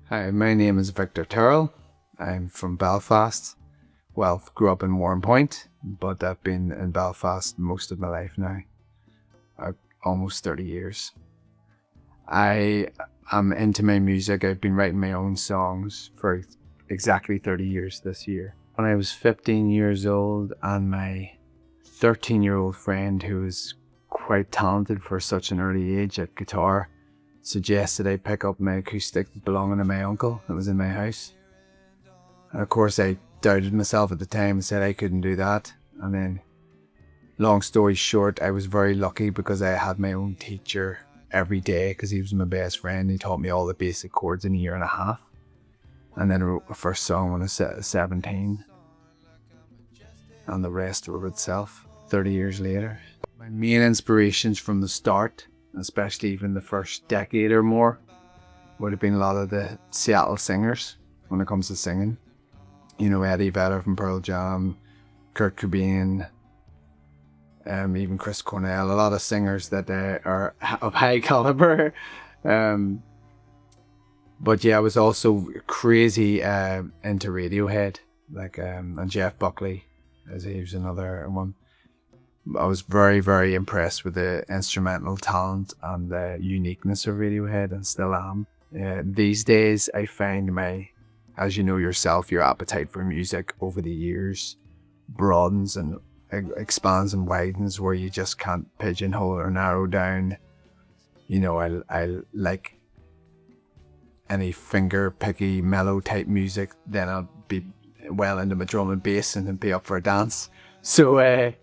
Hi, my name is Victor Tyrrell. I'm from Belfast. Well, grew up in Warrenpoint, but I've been in Belfast most of my life now. Almost 30 years. I am into my music. I've been writing my own songs for exactly 30 years this year. When I was 15 years old, and my 13-year-old friend, who was quite talented for such an early age at guitar, suggested I pick up my acoustic belonging to my uncle that was in my house. And of course I doubted myself at the time and said I couldn't do that. And then, long story short, I was very lucky because I had my own teacher every day because he was my best friend. He taught me all the basic chords in a year and a half. And then I wrote my first song when I was 17. And the rest wrote itself 30 years later. My main inspirations from the start, especially even the first decade or more, would have been a lot of the Seattle singers when it comes to singing. You know, Eddie Vedder from Pearl Jam, Kurt Cobain, even Chris Cornell, a lot of singers that are of high caliber. But yeah, I was also crazy into Radiohead, and Jeff Buckley, as he was another one. I was very, very impressed with the instrumental talent and the uniqueness of Radiohead, and still am. These days, I find as you know yourself, your appetite for music over the years broadens and expands and widens, where you just can't pigeonhole or narrow down. You know, I like any finger picky mellow type music, then I'll be well into my drum and bass and be up for a dance. So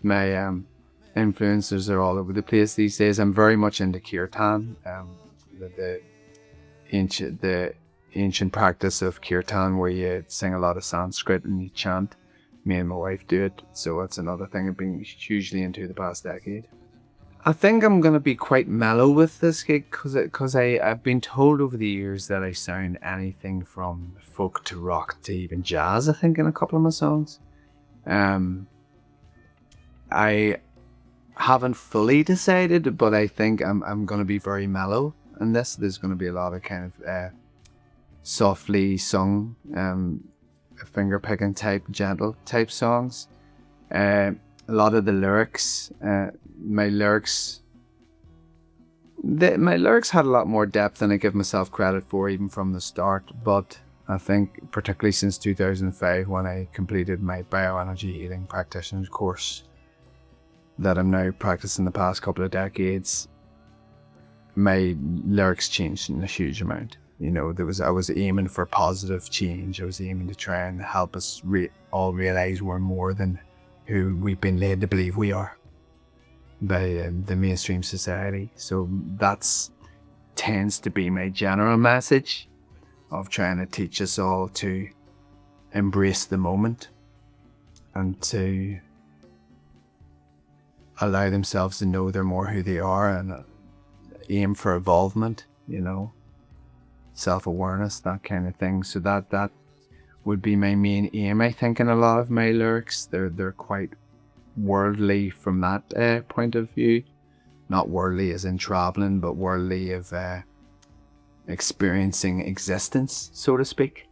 my influences are all over the place these days. I'm very much into kirtan, the ancient practice of kirtan, where you sing a lot of Sanskrit and you chant. Me and my wife do it, so that's another thing I've been hugely into the past decade. I think I'm going to be quite mellow with this gig because I've been told over the years that I sound anything from folk to rock to even jazz, I think, in a couple of my songs. I haven't fully decided, but I think I'm going to be very mellow in this. There's going to be a lot of kind of softly sung, finger picking type, gentle type songs. A lot of the lyrics, my lyrics had a lot more depth than I give myself credit for, even from the start. But I think particularly since 2005, when I completed my bioenergy healing practitioner's course that I'm now practicing the past couple of decades, my lyrics changed in a huge amount. You know, I was aiming for positive change. I was aiming to try and help us all realize we're more than who we've been led to believe we are by the mainstream society. So that's tends to be my general message of trying to teach us all to embrace the moment and to allow themselves to know they're more who they are, and aim for evolvement, you know, self-awareness, that kind of thing. So that would be my main aim, I think, in a lot of my lyrics. They're quite worldly from that point of view. Not worldly as in traveling, but worldly of experiencing existence, so to speak.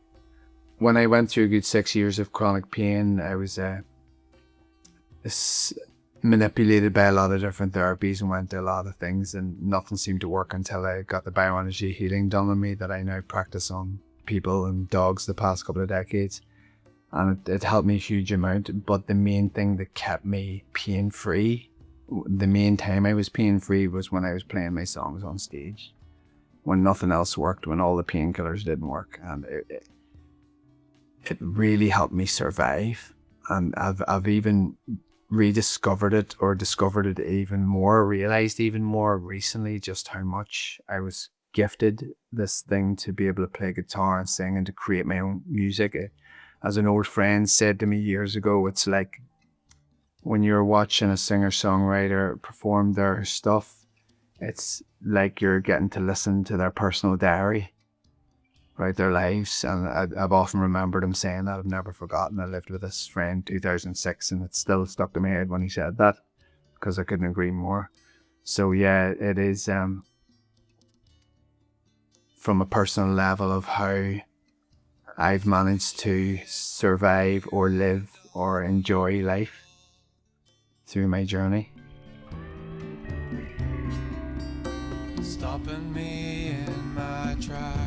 When I went through a good 6 years of chronic pain, I was manipulated by a lot of different therapies and went to a lot of things, and nothing seemed to work until I got the bioenergy healing done on me that I now practice on people and dogs the past couple of decades. And it helped me a huge amount. But the main thing that kept me pain-free, the main time I was pain-free, was when I was playing my songs on stage. When nothing else worked, when all the painkillers didn't work. And it really helped me survive. And I've even rediscovered it, or discovered it even more, realized even more recently just how much I was gifted this thing to be able to play guitar and sing and to create my own music. As an old friend said to me years ago, it's like when you're watching a singer-songwriter perform their stuff, it's like you're getting to listen to their personal diary about their lives. And I've often remembered him saying that. I've never forgotten. I lived with this friend in 2006, and it's still stuck to my head when he said that, because I couldn't agree more. So yeah, it is from a personal level of how I've managed to survive or live or enjoy life through my journey. Stopping me in my tracks.